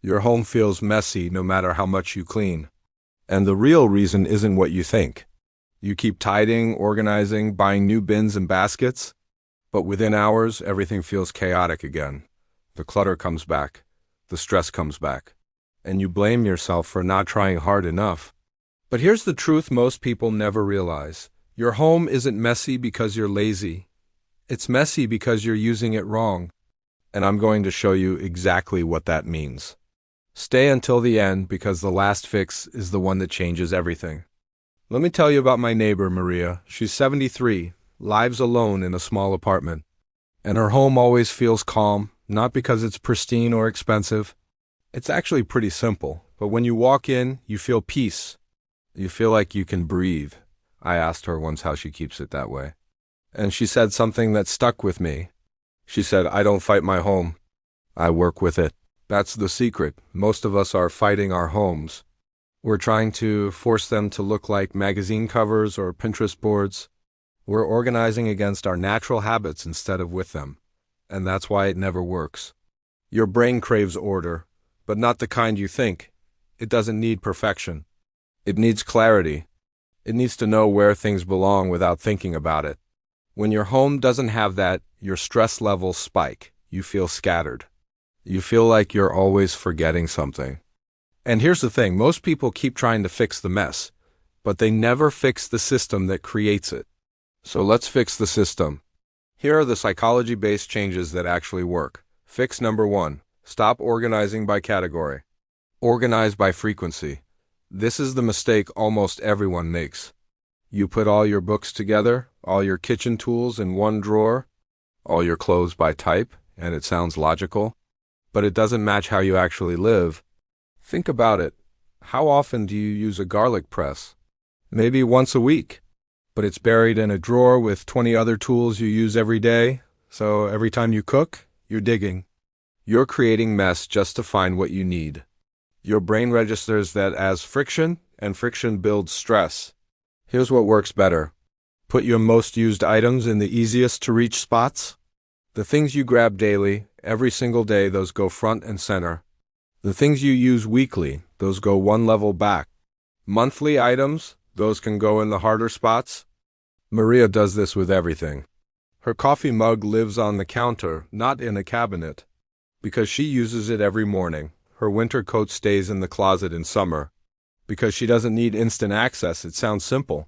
Your home feels messy no matter how much you clean. And the real reason isn't what you think. You keep tidying, organizing, buying new bins and baskets, but within hours, everything feels chaotic again. The clutter comes back. The stress comes back. And you blame yourself for not trying hard enough. But here's the truth most people never realize. Your home isn't messy because you're lazy. It's messy because you're using it wrong. And I'm going to show you exactly what that means. Stay until the end because the last fix is the one that changes everything. Let me tell you about my neighbor, Maria. She's 73, lives alone in a small apartment. And her home always feels calm, not because it's pristine or expensive. It's actually pretty simple, but when you walk in, you feel peace. You feel like you can breathe. I asked her once how she keeps it that way. And she said something that stuck with me. She said, "I don't fight my home. I work with it." That's the secret. Most of us are fighting our homes. We're trying to force them to look like magazine covers or Pinterest boards. We're organizing against our natural habits instead of with them. And that's why it never works. Your brain craves order, but not the kind you think. It doesn't need perfection. It needs clarity. It needs to know where things belong without thinking about it. When your home doesn't have that, your stress levels spike. You feel scattered. You feel like you're always forgetting something. And here's the thing, most people keep trying to fix the mess, but they never fix the system that creates it. So let's fix the system. Here are the psychology-based changes that actually work. Fix number 1. Stop organizing by category. Organize by frequency. This is the mistake almost everyone makes. You put all your books together, all your kitchen tools in one drawer, all your clothes by type, and it sounds logical, but it doesn't match how you actually live. Think about it. How often do you use a garlic press? Maybe once a week. But it's buried in a drawer with 20 other tools you use every day, so every time you cook, you're digging. You're creating mess just to find what you need. Your brain registers that as friction, and friction builds stress. Here's what works better. Put your most used items in the easiest to reach spots. The things you grab daily, every single day, those go front and center. The things you use weekly, those go one level back. Monthly items, those can go in the harder spots. Maria does this with everything. Her coffee mug lives on the counter, not in a cabinet, because she uses it every morning. Her winter coat stays in the closet in summer, because she doesn't need instant access. It sounds simple.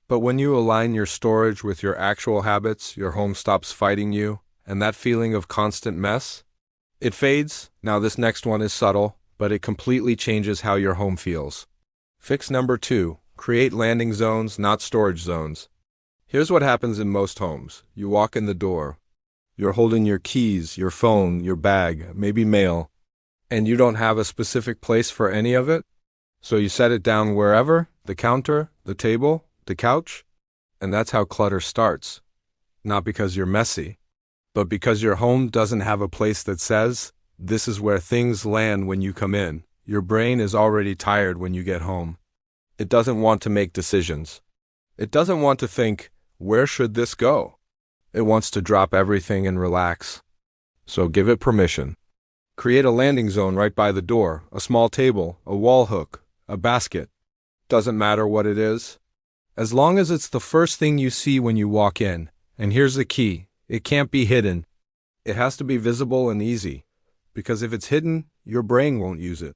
But when you align your storage with your actual habits, your home stops fighting you, and that feeling of constant mess, it fades. Now this next one is subtle, but it completely changes how your home feels. Fix number 2. Create landing zones, not storage zones. Here's what happens in most homes. You walk in the door. You're holding your keys, your phone, your bag, maybe mail, and you don't have a specific place for any of it. So you set it down wherever, the counter, the table, the couch, and that's how clutter starts. Not because you're messy, but because your home doesn't have a place that says, this is where things land when you come in. Your brain is already tired when you get home. It doesn't want to make decisions. It doesn't want to think, where should this go? It wants to drop everything and relax. So give it permission. Create a landing zone right by the door, a small table, a wall hook, a basket. Doesn't matter what it is. As long as it's the first thing you see when you walk in. And here's the key. It can't be hidden. It has to be visible and easy. Because if it's hidden, your brain won't use it.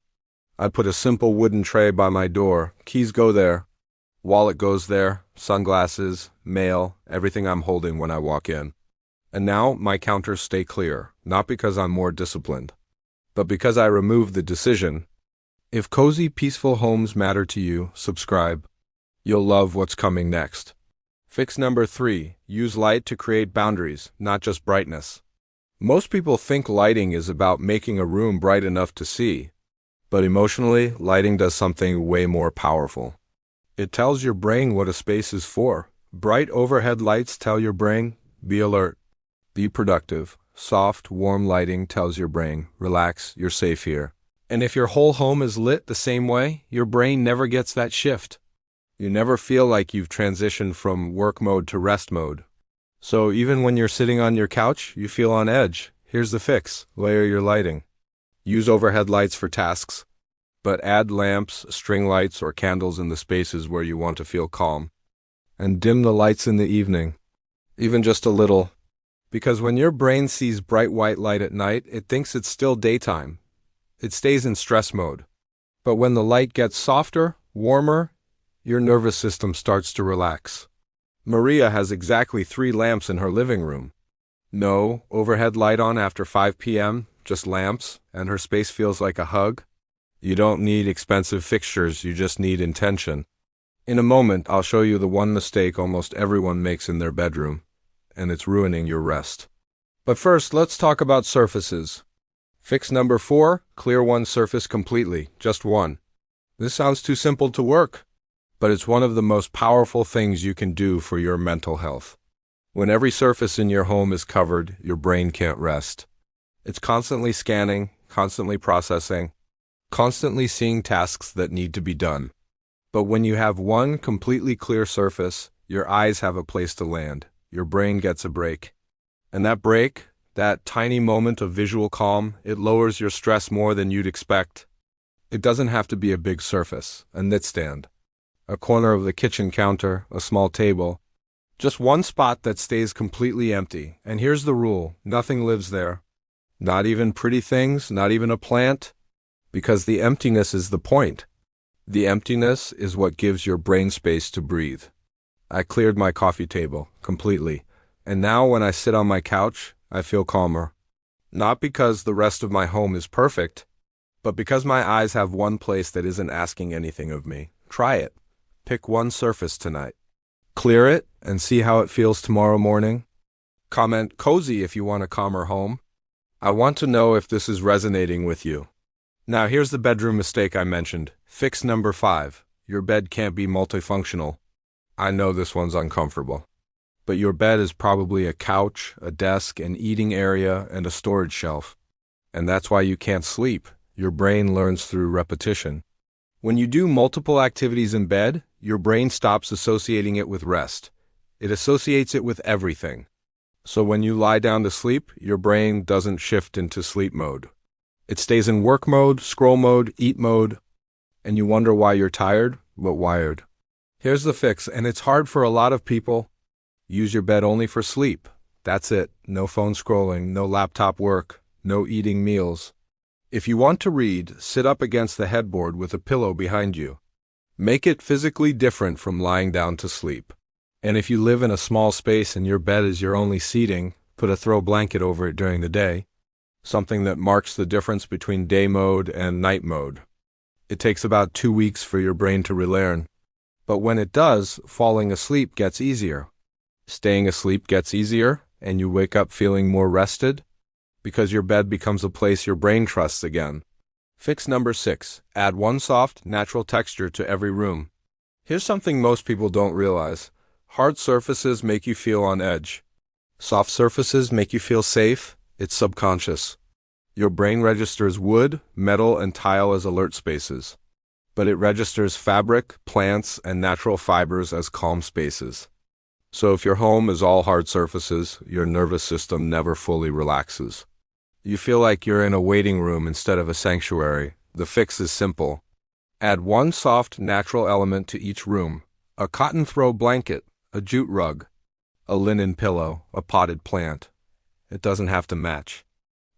I put a simple wooden tray by my door. Keys go there. Wallet goes there. Sunglasses, mail, everything I'm holding when I walk in. And now my counters stay clear. Not because I'm more disciplined, but because I removed the decision. If cozy, peaceful homes matter to you, subscribe. You'll love what's coming next. Fix number 3. Use light to create boundaries, not just brightness. Most people think lighting is about making a room bright enough to see. But emotionally, lighting does something way more powerful. It tells your brain what a space is for. Bright overhead lights tell your brain, be alert, be productive. Soft, warm lighting tells your brain, relax, you're safe here. And if your whole home is lit the same way, your brain never gets that shift. You never feel like you've transitioned from work mode to rest mode. So even when you're sitting on your couch, you feel on edge. Here's the fix. Layer your lighting. Use overhead lights for tasks, but add lamps, string lights, or candles in the spaces where you want to feel calm. And dim the lights in the evening, even just a little, because when your brain sees bright white light at night, it thinks it's still daytime. It stays in stress mode. But when the light gets softer, warmer, your nervous system starts to relax. Maria has exactly 3 lamps in her living room. No overhead light on after 5 p.m., just lamps, and her space feels like a hug. You don't need expensive fixtures, you just need intention. In a moment, I'll show you the one mistake almost everyone makes in their bedroom, and it's ruining your rest. But first, let's talk about surfaces. Fix number 4, clear one surface completely, just one. This sounds too simple to work, but it's one of the most powerful things you can do for your mental health. When every surface in your home is covered, your brain can't rest. It's constantly scanning, constantly processing, constantly seeing tasks that need to be done. But when you have one completely clear surface, your eyes have a place to land. Your brain gets a break. And that break, that tiny moment of visual calm, it lowers your stress more than you'd expect. It doesn't have to be a big surface, a nightstand, a corner of the kitchen counter, a small table. Just one spot that stays completely empty. And here's the rule, nothing lives there. Not even pretty things, not even a plant. Because the emptiness is the point. The emptiness is what gives your brain space to breathe. I cleared my coffee table completely, and now when I sit on my couch, I feel calmer. Not because the rest of my home is perfect, but because my eyes have one place that isn't asking anything of me. Try it. Pick one surface tonight. Clear it and see how it feels tomorrow morning. Comment cozy if you want a calmer home. I want to know if this is resonating with you. Now here's the bedroom mistake I mentioned. Fix number 5. Your bed can't be multifunctional. I know this one's uncomfortable. But your bed is probably a couch, a desk, an eating area, and a storage shelf. And that's why you can't sleep. Your brain learns through repetition. When you do multiple activities in bed, your brain stops associating it with rest. It associates it with everything. So when you lie down to sleep, your brain doesn't shift into sleep mode. It stays in work mode, scroll mode, eat mode, and you wonder why you're tired, but wired. Here's the fix, and it's hard for a lot of people. Use your bed only for sleep. That's it. No phone scrolling, no laptop work, no eating meals. If you want to read, sit up against the headboard with a pillow behind you. Make it physically different from lying down to sleep. And if you live in a small space and your bed is your only seating, put a throw blanket over it during the day, something that marks the difference between day mode and night mode. It takes about 2 weeks for your brain to relearn. But when it does, falling asleep gets easier. Staying asleep gets easier, and you wake up feeling more rested, because your bed becomes a place your brain trusts again. Fix number 6. Add one soft, natural texture to every room. Here's something most people don't realize. Hard surfaces make you feel on edge. Soft surfaces make you feel safe. It's subconscious. Your brain registers wood, metal, and tile as alert spaces. But it registers fabric, plants, and natural fibers as calm spaces. So if your home is all hard surfaces, your nervous system never fully relaxes. You feel like you're in a waiting room instead of a sanctuary. The fix is simple. Add one soft, natural element to each room. A cotton throw blanket, a jute rug, a linen pillow, a potted plant. It doesn't have to match.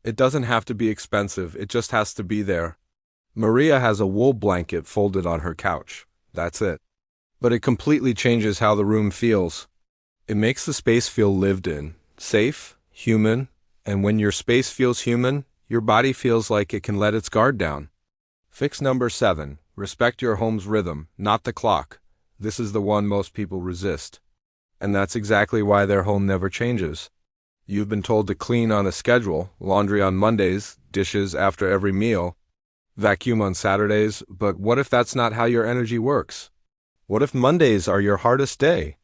It doesn't have to be expensive, it just has to be there. Maria has a wool blanket folded on her couch. That's it. But it completely changes how the room feels. It makes the space feel lived in, safe, human, and when your space feels human, your body feels like it can let its guard down. Fix number 7. Respect your home's rhythm, not the clock. This is the one most people resist. And that's exactly why their home never changes. You've been told to clean on a schedule, laundry on Mondays, dishes after every meal, vacuum on Saturdays, but what if that's not how your energy works? What if Mondays are your hardest day?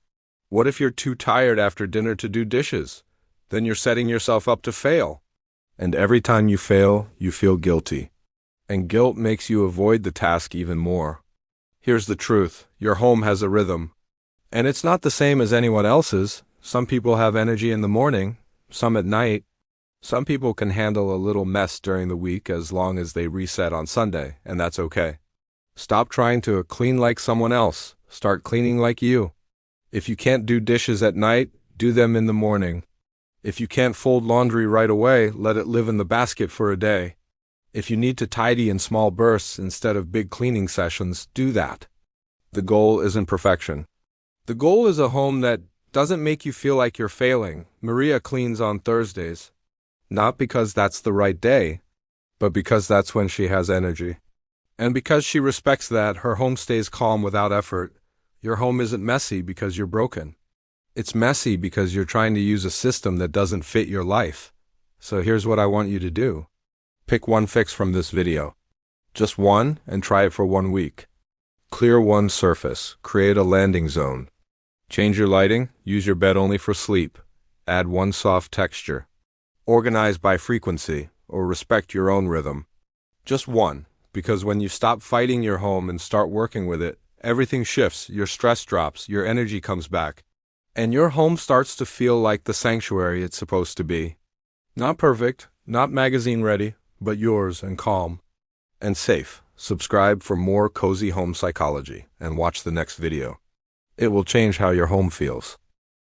What if you're too tired after dinner to do dishes? Then you're setting yourself up to fail. And every time you fail, you feel guilty. And guilt makes you avoid the task even more. Here's the truth. Your home has a rhythm. And it's not the same as anyone else's. Some people have energy in the morning, some at night, Some people can handle a little mess during the week as long as they reset on Sunday, and that's okay. Stop trying to clean like someone else. Start cleaning like you. If you can't do dishes at night, do them in the morning. If you can't fold laundry right away, let it live in the basket for a day. If you need to tidy in small bursts instead of big cleaning sessions, do that. The goal isn't perfection. The goal is a home that doesn't make you feel like you're failing. Maria cleans on Thursdays. Not because that's the right day, but because that's when she has energy. And because she respects that, her home stays calm without effort. Your home isn't messy because you're broken. It's messy because you're trying to use a system that doesn't fit your life. So here's what I want you to do. Pick one fix from this video. Just one, and try it for 1 week. Clear one surface. Create a landing zone. Change your lighting. Use your bed only for sleep. Add one soft texture. Organize by frequency, or respect your own rhythm. Just one, because when you stop fighting your home and start working with it, everything shifts, your stress drops, your energy comes back, and your home starts to feel like the sanctuary it's supposed to be. Not perfect, not magazine ready, but yours and calm and safe. Subscribe for more cozy home psychology and watch the next video. It will change how your home feels.